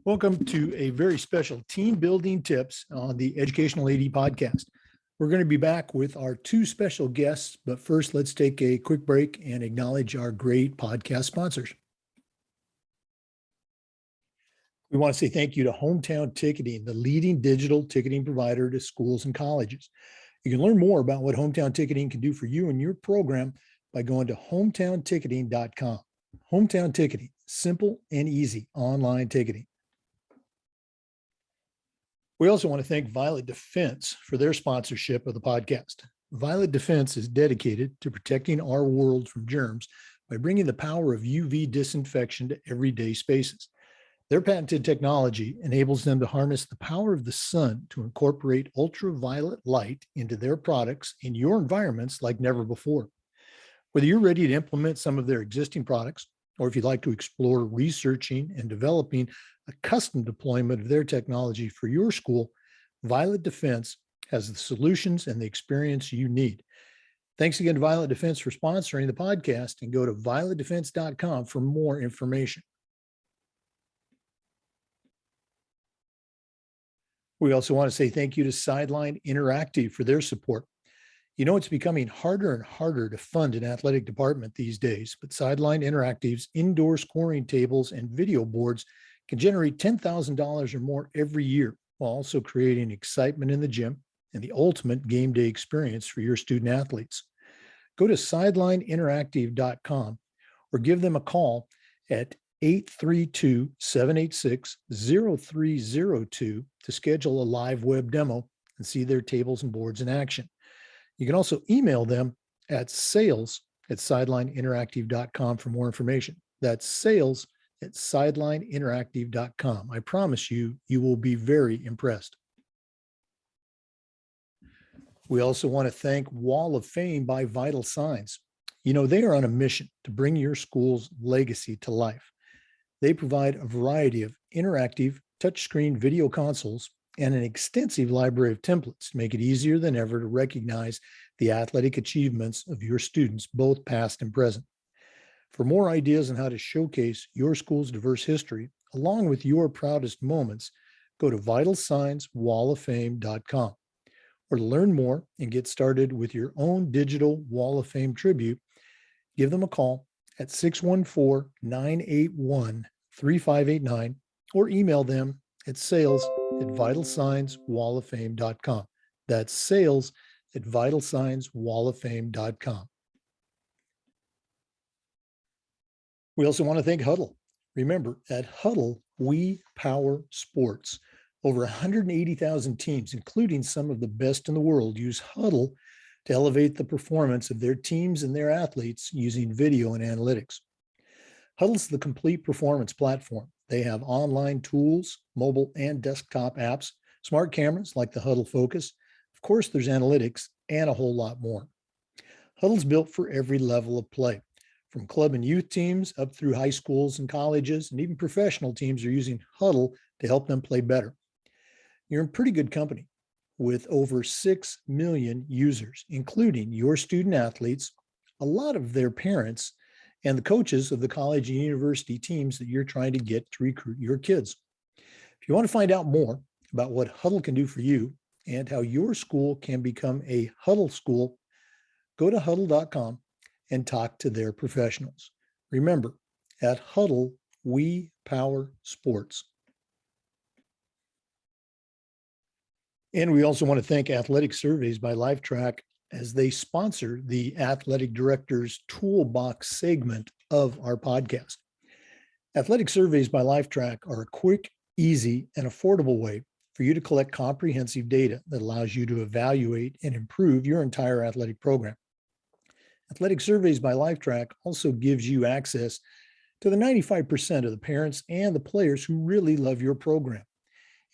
Welcome to a very special team building tips on the Educational AD podcast. We're going to be back with our two special guests, but first let's take a quick break and acknowledge our great podcast sponsors. We want to say thank you to Hometown Ticketing, the leading digital ticketing provider to schools and colleges. You can learn more about what Hometown Ticketing can do for you and your program by going to hometownticketing.com. Hometown Ticketing, simple and easy online ticketing. We also want to thank Violet Defense for their sponsorship of the podcast. Violet Defense is dedicated to protecting our world from germs by bringing the power of UV disinfection to everyday spaces. Their patented technology enables them to harness the power of the sun to incorporate ultraviolet light into their products in your environments like never before. Whether you're ready to implement some of their existing products, or if you'd like to explore researching and developing a custom deployment of their technology for your school, Violet Defense has the solutions and the experience you need. Thanks again to Violet Defense for sponsoring the podcast, and go to violetdefense.com for more information. We also want to say thank you to Sideline Interactive for their support. You know, it's becoming harder and harder to fund an athletic department these days, but Sideline Interactive's indoor scoring tables and video boards can generate $10,000 or more every year, while also creating excitement in the gym and the ultimate game day experience for your student athletes. Go to sidelineinteractive.com or give them a call at 832-786-0302 to schedule a live web demo and see their tables and boards in action. You can also email them at sales@sidelineinteractive.com for more information. That's sales@sidelineinteractive.com. I promise you, you will be very impressed. We also want to thank Wall of Fame by Vital Signs. You know, they are on a mission to bring your school's legacy to life. They provide a variety of interactive touchscreen video consoles and an extensive library of templates to make it easier than ever to recognize the athletic achievements of your students, both past and present. For more ideas on how to showcase your school's diverse history, along with your proudest moments, go to vitalsignswalloffame.com. Or to learn more and get started with your own digital Wall of Fame tribute, give them a call at 614-981-3589 or email them at sales@vitalsignswalloffame.com. That's sales@vitalsignswalloffame.com. We also want to thank Huddle. Remember, at Huddle, we power sports. Over 180,000 teams, including some of the best in the world, use Huddle to elevate the performance of their teams and their athletes using video and analytics. Huddle's the complete performance platform. They have online tools, mobile and desktop apps, smart cameras like the Huddle Focus. Of course, there's analytics and a whole lot more. Huddle's built for every level of play, from club and youth teams up through high schools and colleges, and even professional teams are using Huddle to help them play better. You're in pretty good company with over 6 million users, including your student athletes, a lot of their parents, and the coaches of the college and university teams that you're trying to get to recruit your kids. If you want to find out more about what Huddle can do for you and how your school can become a Huddle school, go to huddle.com and talk to their professionals. Remember, at Huddle, we power sports. And we also want to thank Athletic Surveys by Lifetrack as they sponsor the Athletic Director's Toolbox segment of our podcast. Athletic Surveys by Lifetrack are a quick, easy, and affordable way for you to collect comprehensive data that allows you to evaluate and improve your entire athletic program. Athletic Surveys by Lifetrack also gives you access to the 95% of the parents and the players who really love your program.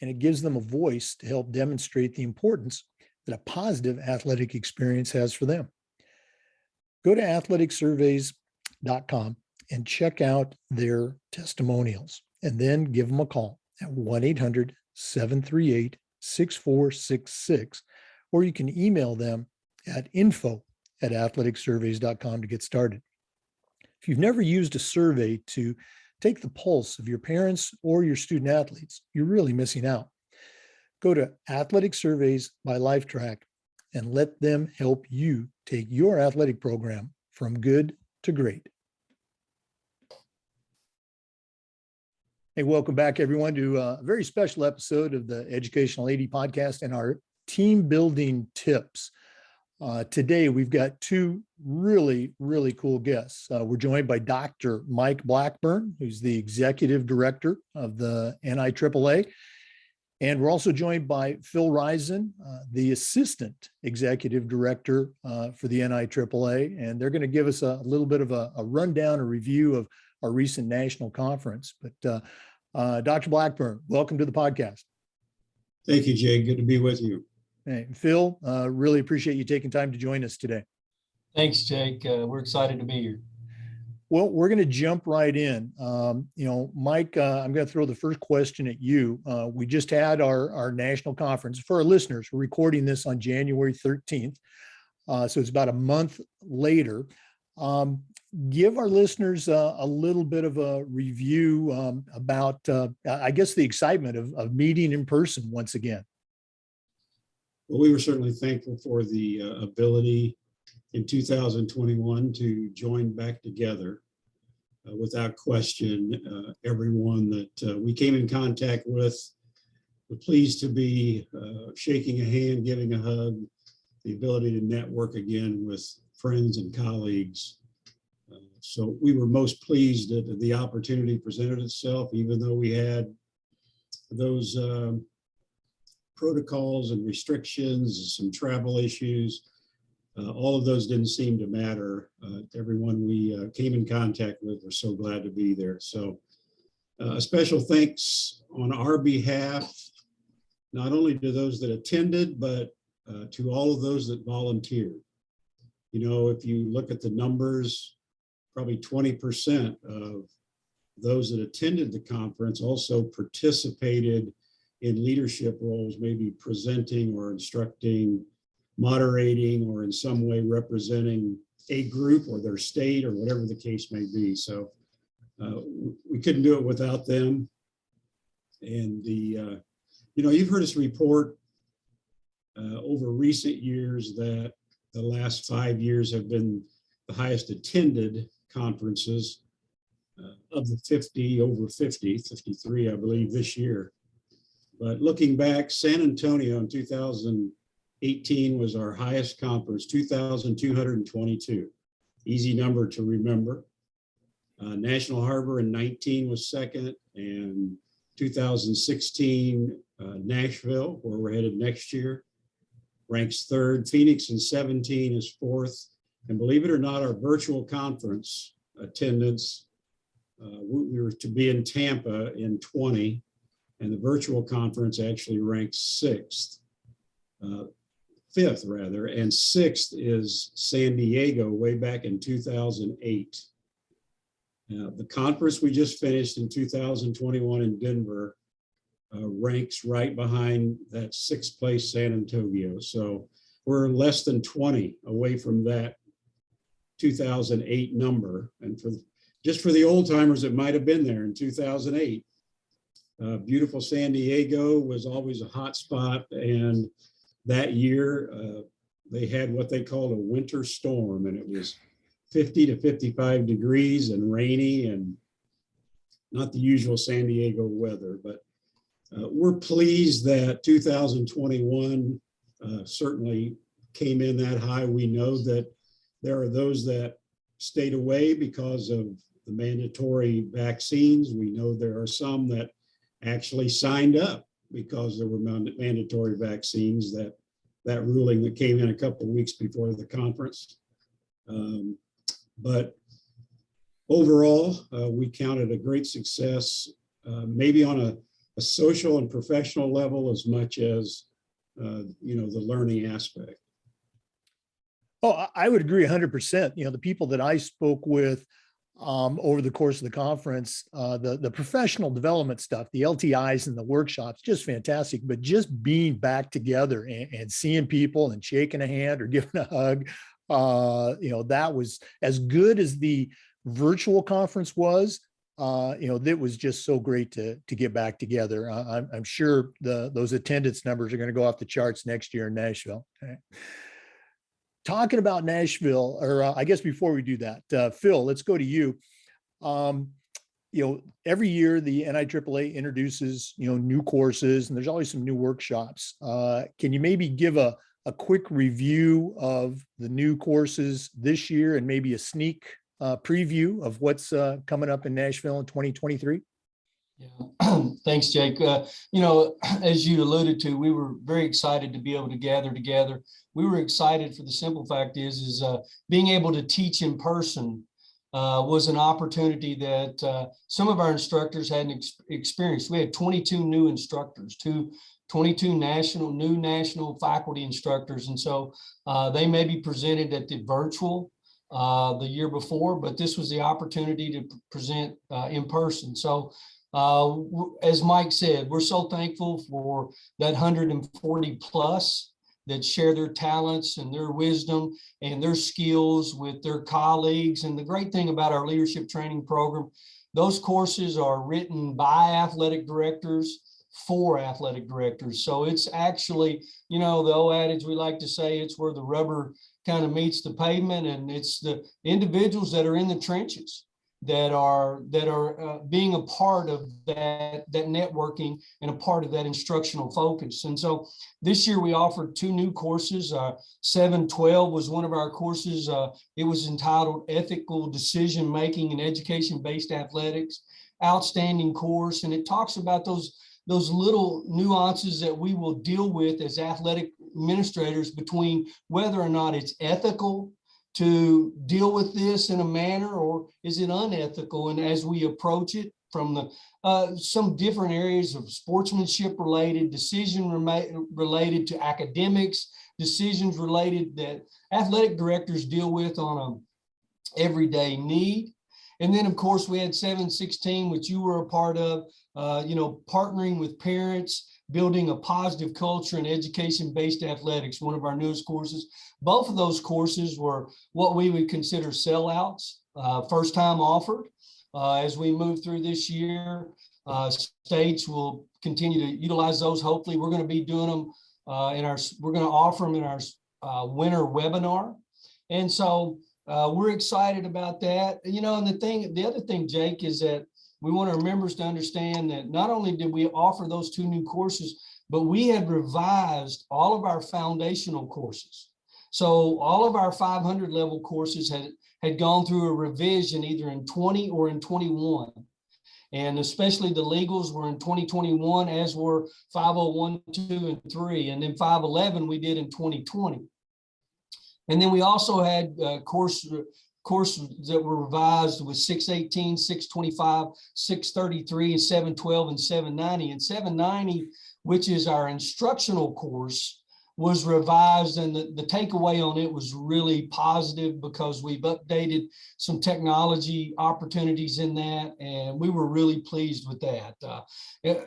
And it gives them a voice to help demonstrate the importance that a positive athletic experience has for them. Go to athleticsurveys.com and check out their testimonials, and then give them a call at 1-800-738-6466, or you can email them at info@athleticsurveys.com to get started. If you've never used a survey to take the pulse of your parents or your student athletes, you're really missing out. Go to Athletic Surveys by Lifetrack and let them help you take your athletic program from good to great. Hey, welcome back, everyone, to a very special episode of the Educational AD Podcast and our team building tips. Today, we've got two really, really cool guests. We're joined by Dr. Mike Blackburn, who's the Executive Director of the NIAAA. And we're also joined by Phil Rison, the Assistant Executive Director for the NIAAA. And they're going to give us a little bit of a rundown, a review of our recent national conference. But Dr. Blackburn, welcome to the podcast. Thank you, Jay. Good to be with you. Hey, Phil, really appreciate you taking time to join us today. Thanks, Jake. We're excited to be here. Well, we're going to jump right in. Mike, I'm going to throw the first question at you. We just had our national conference. For our listeners, we're recording this on January 13th. So it's about a month later. Give our listeners a little bit of a review about, I guess, the excitement of meeting in person once again. Well, we were certainly thankful for the ability in 2021 to join back together. Without question, everyone that we came in contact with were pleased to be shaking a hand, giving a hug, the ability to network again with friends and colleagues. So we were most pleased that the opportunity presented itself, even though we had those protocols and restrictions, some travel issues. All of those didn't seem to matter. Everyone we came in contact with were so glad to be there. So a special thanks on our behalf, not only to those that attended, but to all of those that volunteered. You know, if you look at the numbers, probably 20% of those that attended the conference also participated in leadership roles, maybe presenting or instructing, moderating, or in some way representing a group or their state or whatever the case may be. So we couldn't do it without them. And you've heard us report over recent years that the last 5 years have been the highest attended conferences of the 53, I believe, this year. But looking back, San Antonio in 2018 was our highest conference, 2,222. Easy number to remember. National Harbor in 19 was second, and 2016, Nashville, where we're headed next year, ranks third. Phoenix in 17 is fourth. And believe it or not, our virtual conference attendance, we were to be in Tampa in 20, and the virtual conference actually ranks fifth rather, and sixth is San Diego way back in 2008. The conference we just finished in 2021 in Denver ranks right behind that sixth place San Antonio. So we're less than 20 away from that 2008 number. And just for the old timers that might have been there in 2008, beautiful San Diego was always a hot spot. And that year they had what they called a winter storm, and it was 50 to 55 degrees and rainy and not the usual San Diego weather. But we're pleased that 2021 certainly came in that high. We know that there are those that stayed away because of the mandatory vaccines. We know there are some that actually signed up because there were mandatory vaccines, that ruling that came in a couple of weeks before the conference. But overall, we counted a great success, maybe on a social and professional level as much as, the learning aspect. Oh, I would agree 100%. The people that I spoke with over the course of the conference, the professional development stuff, the LTIs and the workshops, just fantastic. But just being back together and seeing people and shaking a hand or giving a hug, that was as good as the virtual conference was. that was just so great to get back together. I'm sure those attendance numbers are going to go off the charts next year in Nashville. Okay. Talking about Nashville, or I guess before we do that, Phil, let's go to you. Every year the NIAAA introduces, new courses, and there's always some new workshops. Can you maybe give a quick review of the new courses this year and maybe a sneak preview of what's coming up in Nashville in 2023? Yeah. Thanks, Jake. As you alluded to, we were very excited to be able to gather together. We were excited for the simple fact is being able to teach in person was an opportunity that some of our instructors hadn't experienced. We had 22 new instructors, 22 new national faculty instructors. And so they may be presented at the virtual the year before, but this was the opportunity to present in person. So as Mike said, we're so thankful for that 140 plus that share their talents and their wisdom and their skills with their colleagues. And the great thing about our leadership training program, those courses are written by athletic directors for athletic directors. So it's actually, the old adage we like to say, it's where the rubber kind of meets the pavement, and it's the individuals that are in the trenches that are being a part of that networking and a part of that instructional focus. And so this year we offered 2 new courses. 712 was one of our courses. It was entitled Ethical Decision Making in Education-Based Athletics. Outstanding course, and it talks about those little nuances that we will deal with as athletic administrators between whether or not it's ethical to deal with this in a manner, or is it unethical? And as we approach it from some different areas of sportsmanship related, decision related to academics, decisions related that athletic directors deal with on an everyday need. And then, of course, we had 716, which you were a part of, partnering with parents, building a positive culture in education-based athletics, one of our newest courses. Both of those courses were what we would consider sellouts, first time offered. As we move through this year, states will continue to utilize those. Hopefully, we're going to be doing them we're going to offer them in our winter webinar. And so we're excited about that. And the other thing, Jake, is that we want our members to understand that not only did we offer those 2 new courses, but we had revised all of our foundational courses. So all of our 500 level courses had gone through a revision either in 20 or in 21. And especially the legals were in 2021, as were 501, 2, and 3. And then 511 we did in 2020. And then we also had courses that were revised with 618, 625, 633, and 712, and 790. And 790, which is our instructional course, was revised, and the takeaway on it was really positive because we've updated some technology opportunities in that, and we were really pleased with that.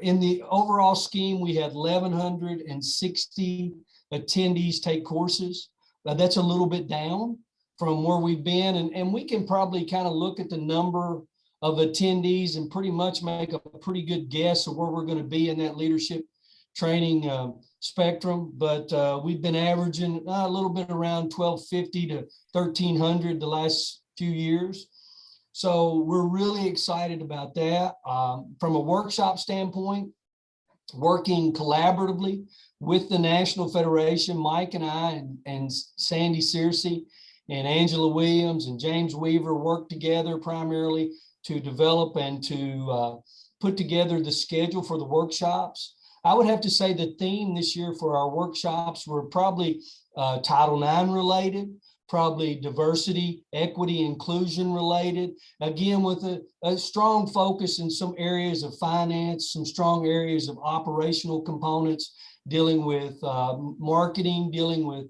In the overall scheme, we had 1,160 attendees take courses. That's a little bit down from where we've been. And we can probably kind of look at the number of attendees and pretty much make a pretty good guess of where we're going to be in that leadership training spectrum. But we've been averaging a little bit around 1,250 to 1,300 the last few years. So we're really excited about that. From a workshop standpoint, working collaboratively with the National Federation, Mike and I and Sandy Searcy and Angela Williams and James Weaver worked together primarily to develop and to put together the schedule for the workshops. I would have to say the theme this year for our workshops were probably Title IX related, probably diversity, equity, inclusion related, again, with a strong focus in some areas of finance, some strong areas of operational components, dealing with marketing, dealing with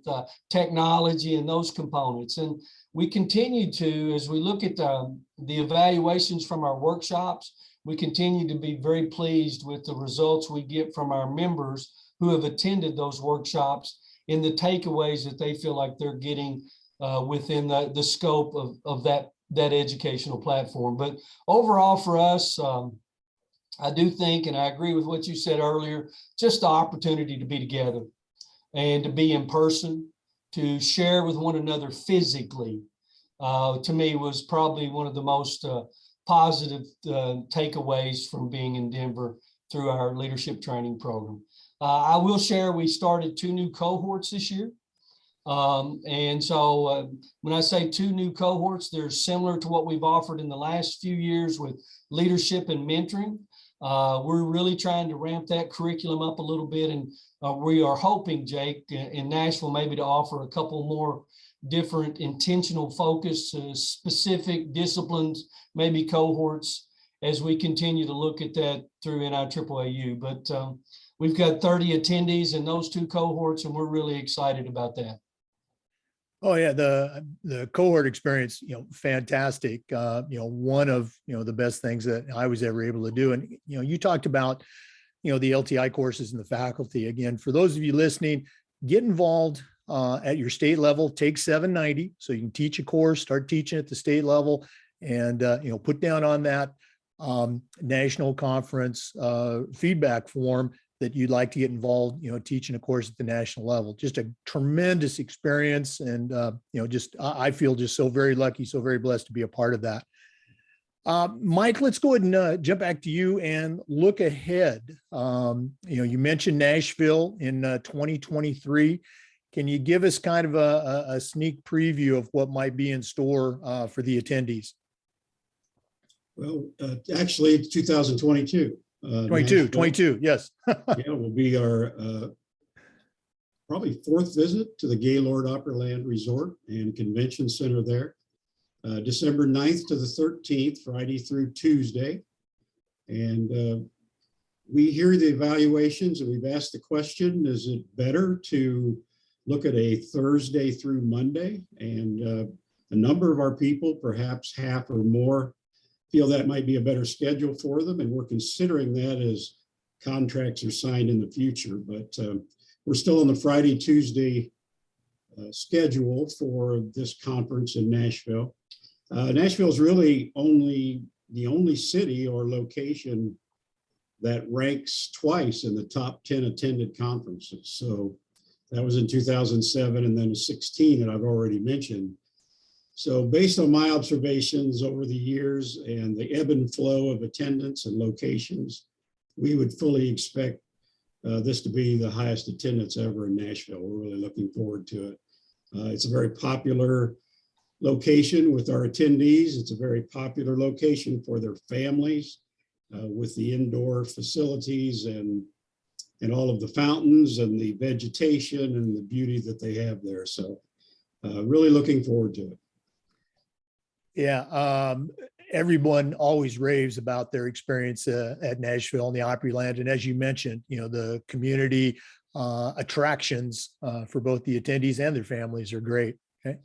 technology and those components. And we continue to, as we look at the evaluations from our workshops, we continue to be very pleased with the results we get from our members who have attended those workshops in the takeaways that they feel like they're getting within the scope of that educational platform. But overall for us, I do think, and I agree with what you said earlier, just the opportunity to be together and to be in person, to share with one another physically, to me was probably one of the most positive takeaways from being in Denver through our leadership training program. I will share, we started 2 new cohorts this year. And so when I say 2 new cohorts, they're similar to what we've offered in the last few years with leadership and mentoring. We're really trying to ramp that curriculum up a little bit. And we are hoping, Jake, in Nashville, maybe to offer a couple more different intentional focus, specific disciplines, maybe cohorts, as we continue to look at that through NIAAA. But we've got 30 attendees in those 2 cohorts, and we're really excited about that. Oh yeah, the cohort experience, fantastic. One of the best things that I was ever able to do. And you talked about the LTI courses and the faculty. Again, for those of you listening, get involved at your state level. Take 790 so you can teach a course, start teaching at the state level, and put down on that national conference feedback form that you'd like to get involved, teaching a course at the national level. Just a tremendous experience. And, I feel just so very lucky, so very blessed to be a part of that. Mike, let's go ahead and jump back to you and look ahead. You mentioned Nashville in 2023. Can you give us kind of a sneak preview of what might be in store for the attendees? Well, actually, 2022. 22, yes. Yeah, will be our probably 4th visit to the Gaylord Opryland Resort and Convention Center there. December 9th to the 13th, Friday through Tuesday. And we hear the evaluations, and we've asked the question, is it better to look at a Thursday through Monday? And a number of our people, perhaps half or more, feel that might be a better schedule for them. And we're considering that as contracts are signed in the future. But we're still on the Friday, Tuesday schedule for this conference in Nashville. Nashville is really the only city or location that ranks twice in the top 10 attended conferences. So that was in 2007 and then 16 that I've already mentioned. So based on my observations over the years and the ebb and flow of attendance and locations, we would fully expect this to be the highest attendance ever in Nashville. We're really looking forward to it. It's a very popular location with our attendees. It's a very popular location for their families with the indoor facilities and all of the fountains and the vegetation and the beauty that they have there. So really looking forward to it. Yeah, everyone always raves about their experience at Nashville and the Opryland. And as you mentioned, the community attractions for both the attendees and their families are great. Okay.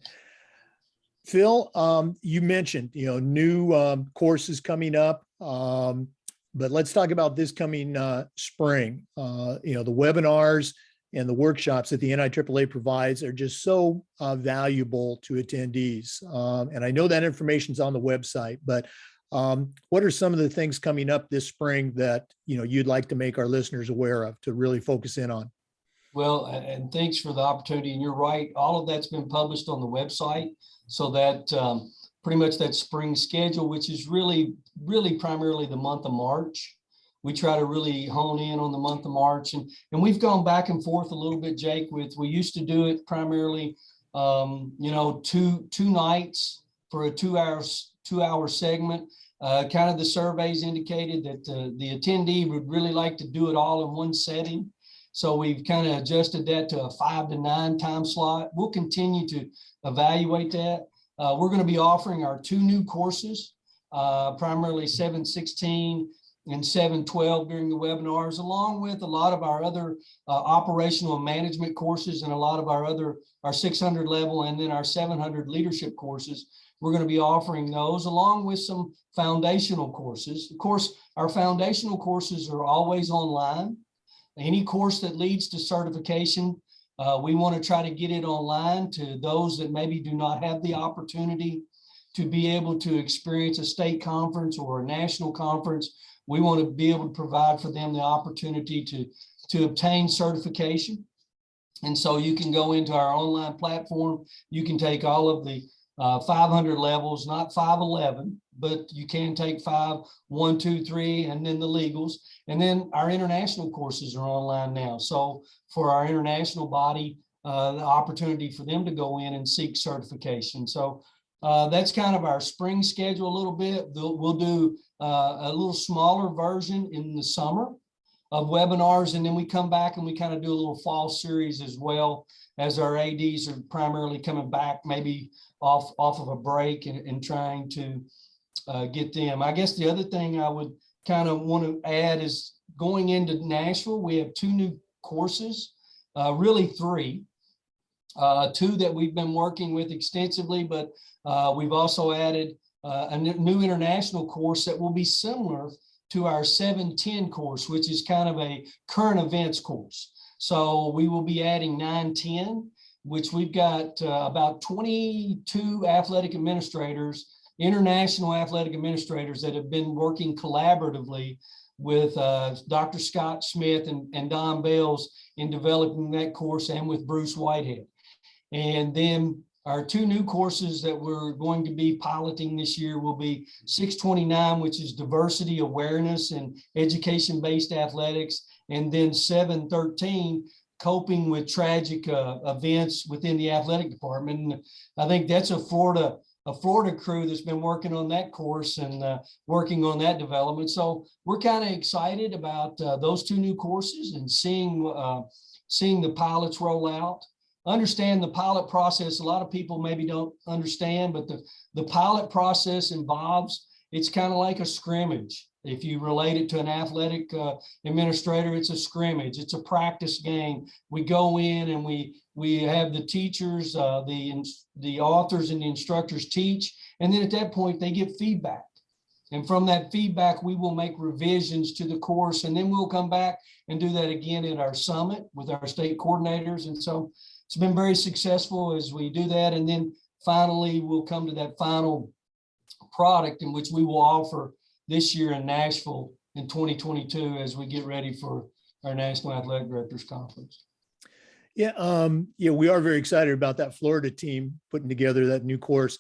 Phil, you mentioned, new courses coming up, but let's talk about this coming spring. The webinars and the workshops that the NIAAA provides are just so valuable to attendees. And I know that information's on the website, but what are some of the things coming up this spring that you'd like to make our listeners aware of to really focus in on? Well, and thanks for the opportunity. And you're right, all of that's been published on the website. So that pretty much that spring schedule, which is really primarily the month of March. We try to really hone in on the month of March, and we've gone back and forth a little bit, Jake, we used to do it primarily, two nights for a 2-hour segment. Kind of the surveys indicated that the attendee would really like to do it all in one setting. So we've kind of adjusted that to a 5 to 9 time slot. We'll continue to evaluate that. We're going to be offering our 2 new courses, primarily 716 and 712 during the webinars, along with a lot of our other operational and management courses and a lot of our 600 level and then our 700 leadership courses. We're going to be offering those along with some foundational courses. Of course, our foundational courses are always online. Any course that leads to certification, we want to try to get it online to those that maybe do not have the opportunity to be able to experience a state conference or a national conference. We want to be able to provide for them the opportunity to obtain certification. And so you can go into our online platform. You can take all of the 500 levels, not 511, but you can take 5, 1, 2, 3, and then the legals. And then our international courses are online now. So for our international body, the opportunity for them to go in and seek certification. So that's kind of our spring schedule a little bit. We'll do a little smaller version in the summer of webinars, and then we come back and we kind of do a little fall series as well, as our ADs are primarily coming back maybe off of a break and trying to get them. I guess the other thing I would kind of want to add is going into Nashville, we have 2 new courses, really 3. 2 that we've been working with extensively, but we've also added a new international course that will be similar to our 710 course, which is kind of a current events course. So we will be adding 910, which we've got about 22 athletic administrators, international athletic administrators that have been working collaboratively with Dr. Scott Smith and Don Bales in developing that course, and with Bruce Whitehead. And then our 2 new courses that we're going to be piloting this year will be 629, which is diversity awareness and education-based athletics, and then 713, coping with tragic events within the athletic department. And I think that's a Florida crew that's been working on that course and working on that development. So we're kind of excited about those 2 new courses and seeing the pilots roll out. Understand the pilot process. A lot of people maybe don't understand, but the pilot process involves, it's kind of like a scrimmage. If you relate it to an athletic administrator, it's a scrimmage. It's a practice game. We go in and we have the teachers, the authors and the instructors teach. And then at that point, they give feedback. And from that feedback, we will make revisions to the course. And then we'll come back and do that again at our summit with our state coordinators. And so it's been very successful as we do that. And then finally, we'll come to that final product in which we will offer this year in Nashville in 2022 as we get ready for our National Athletic Directors Conference. Yeah, we are very excited about that Florida team putting together that new course.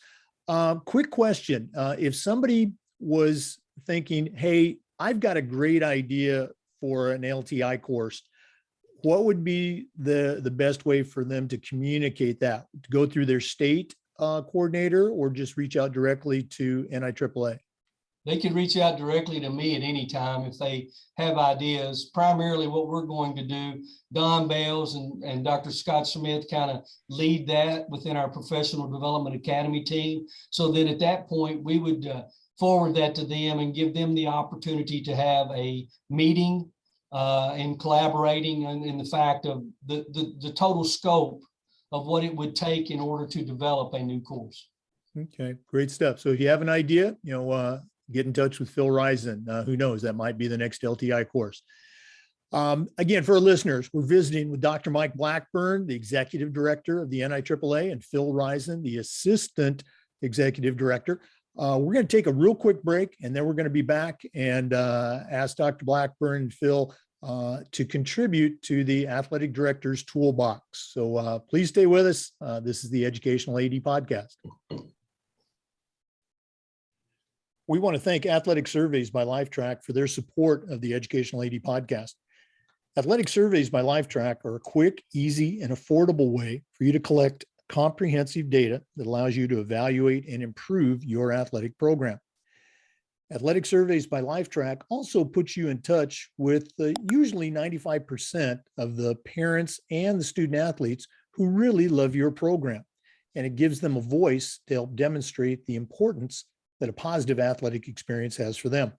Quick question. If somebody was thinking, hey, I've got a great idea for an LTI course, what would be the best way for them to communicate that? To go through their state coordinator, or just reach out directly to NIAAA? They can reach out directly to me at any time if they have ideas. Primarily what we're going to do, Don Bales and Dr. Scott Smith kind of lead that within our Professional Development Academy team. So then at that point, we would forward that to them and give them the opportunity to have a meeting and collaborating in the fact of the total scope of what it would take in order to develop a new course. Okay, great stuff. So if you have an idea, get in touch with Phil Rison. Who knows, that might be the next LTI course. Again, for our listeners, we're visiting with Dr. Mike Blackburn, the Executive Director of the NIAAA, and Phil Rison, the Assistant Executive Director. We're going to take a real quick break, and then we're going to be back and ask Dr. Blackburn and Phil to contribute to the Athletic Director's Toolbox. So please stay with us. This is the Educational AD Podcast. We want to thank Athletic Surveys by LifeTrack for their support of the Educational AD Podcast. Athletic Surveys by LifeTrack are a quick, easy, and affordable way for you to collect comprehensive data that allows you to evaluate and improve your athletic program. Athletic Surveys by LifeTrack also puts you in touch with usually 95% of the parents and the student athletes who really love your program, and it gives them a voice to help demonstrate the importance that a positive athletic experience has for them.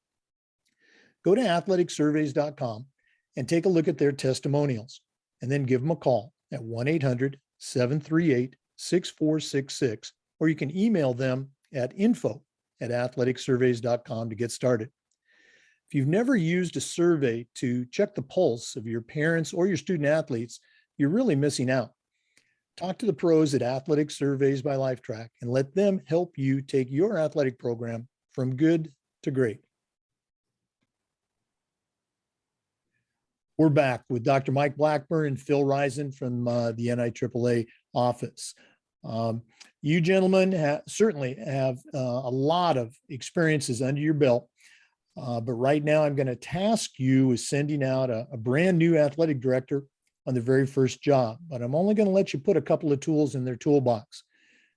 Go to athleticsurveys.com and take a look at their testimonials, and then give them a call at 1-800-738-6466, or you can email them at info@athleticsurveys.com to get started. If you've never used a survey to check the pulse of your parents or your student athletes, you're really missing out. Talk to the pros at Athletic Surveys by Lifetrack and let them help you take your athletic program from good to great. We're back with Dr. Mike Blackburn and Phil Rison from the NIAAA office. You gentlemen certainly have a lot of experiences under your belt, but right now I'm going to task you with sending out a brand new athletic director on the very first job, but I'm only going to let you put a couple of tools in their toolbox.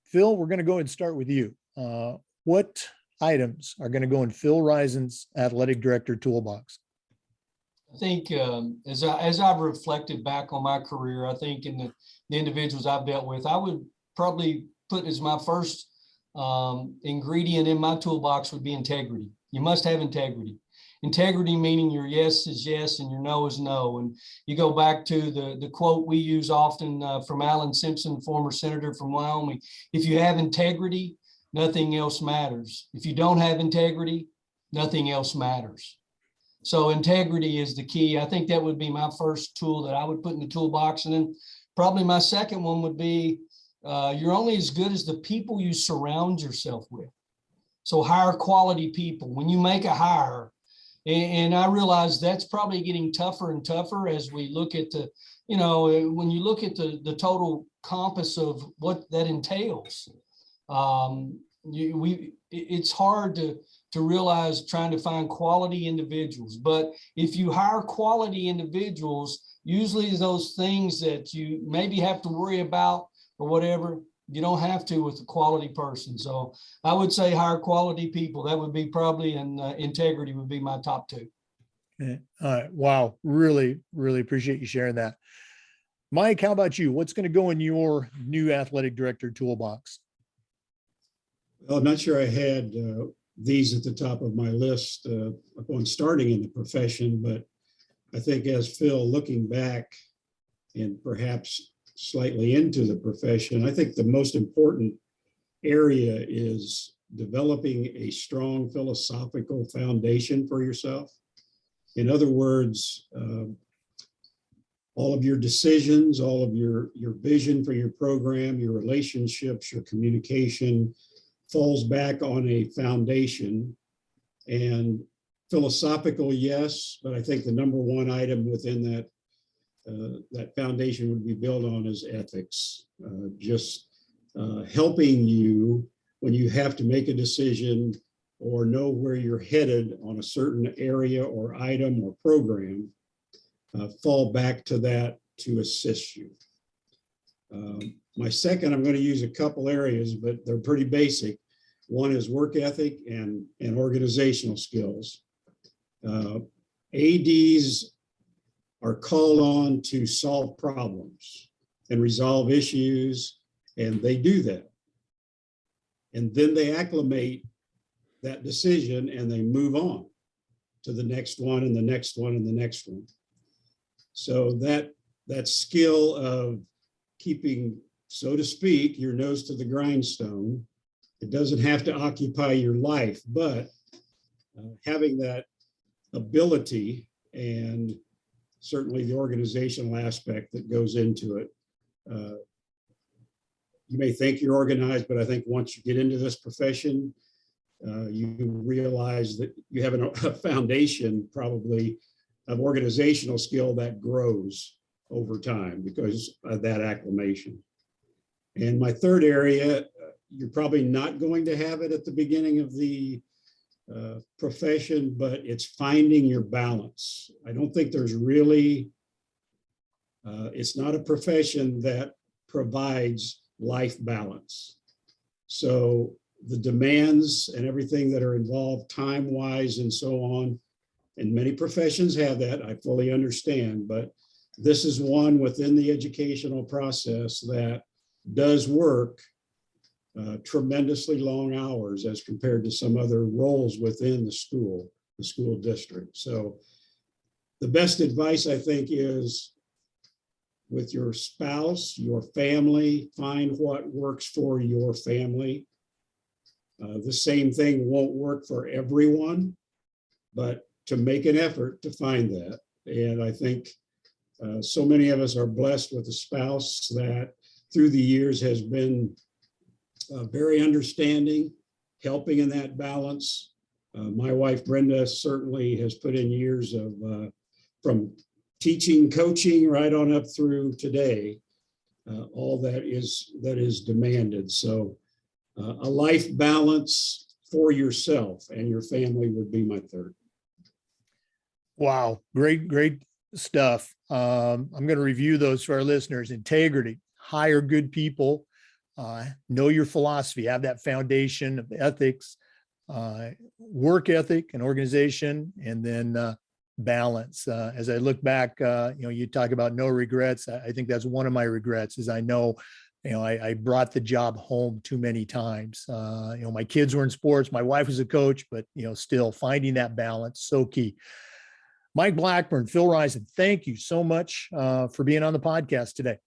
Phil, we're going to go ahead and start with you. What items are going to go in Phil Rison's athletic director toolbox? I think as I've reflected back on my career, I think in the individuals I've dealt with, I would probably put as my first ingredient in my toolbox would be integrity. You must have integrity. Integrity meaning your yes is yes and your no is no. And you go back to the quote we use often from Alan Simpson, former senator from Wyoming: if you have integrity, nothing else matters. If you don't have integrity, nothing else matters. So integrity is the key. I think that would be my first tool that I would put in the toolbox. And then probably my second one would be you're only as good as the people you surround yourself with. So hire quality people. When you make a hire, and I realize that's probably getting tougher and tougher as we look at the, when you look at the total compass of what that entails. It's hard to realize trying to find quality individuals, but if you hire quality individuals, usually those things that you maybe have to worry about or whatever, you don't have to with a quality person. So I would say hire quality people. That would be probably, and integrity would be my top two. Okay. All right. Wow. Really, really appreciate you sharing that. Mike, how about you? What's going to go in your new athletic director toolbox? Well, I'm not sure I had these at the top of my list upon starting in the profession, but I think as Phil, looking back and perhaps slightly into the profession, I think the most important area is developing a strong philosophical foundation for yourself. In other words, all of your decisions, all of your vision for your program, your relationships, your communication falls back on a foundation. And philosophical, yes, but I think the number one item within that foundation would be built on is ethics. Helping you when you have to make a decision or know where you're headed on a certain area or item or program, fall back to that to assist you. My second, I'm going to use a couple areas, but they're pretty basic. One is work ethic and organizational skills. ADs are called on to solve problems and resolve issues, and they do that. And then they acclimate that decision and they move on to the next one and the next one and the next one. So that skill of keeping, so to speak, your nose to the grindstone, it doesn't have to occupy your life, but having that ability and certainly the organizational aspect that goes into it. You may think you're organized, but I think once you get into this profession, you realize that you have a foundation probably of organizational skill that grows over time because of that acclimation. And my third area, you're probably not going to have it at the beginning of the profession, but it's finding your balance. I don't think there's really, it's not a profession that provides life balance. So the demands and everything that are involved time-wise and so on, and many professions have that, I fully understand, but this is one within the educational process that does work tremendously long hours as compared to some other roles within the school district. So the best advice I think is with your spouse, your family, find what works for your family. The same thing won't work for everyone, but to make an effort to find that. And I think so many of us are blessed with a spouse that through the years has been very understanding, helping in that balance. My wife, Brenda, certainly has put in years of from teaching, coaching, right on up through today, all that is demanded. So a life balance for yourself and your family would be my third. Wow. Great stuff. I'm going to review those for our listeners. Integrity, hire good people, know your philosophy, have that foundation of ethics, work ethic and organization, and then balance. As I look back, you talk about no regrets. I think that's one of my regrets is I know, I brought the job home too many times. My kids were in sports. My wife was a coach, but, still finding that balance, so key. Mike Blackburn, Phil Rison, thank you so much for being on the podcast today.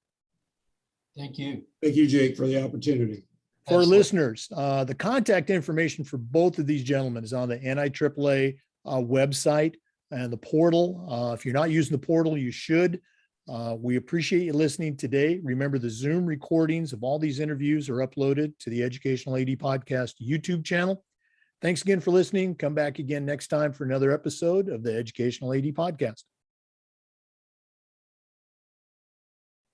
Thank you. Thank you, Jake, for the opportunity. For our Absolutely. listeners, the contact information for both of these gentlemen is on the NIAAA website and the portal. If you're not using the portal, you should. We appreciate you listening today. Remember, the Zoom recordings of all these interviews are uploaded to the Educational AD Podcast YouTube channel. Thanks again for listening. Come back again next time for another episode of the Educational AD Podcast.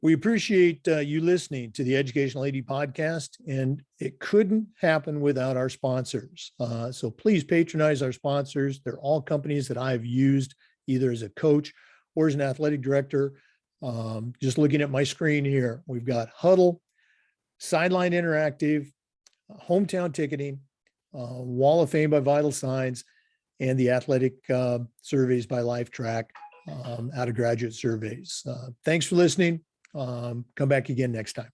We appreciate you listening to the Educational AD Podcast, and it couldn't happen without our sponsors. So please patronize our sponsors. They're all companies that I've used either as a coach or as an athletic director. Just looking at my screen here, we've got Huddle, Sideline Interactive, Hometown Ticketing, Wall of Fame by Vital Signs, and the athletic surveys by LifeTrack out of graduate surveys. Thanks for listening. Come back again next time.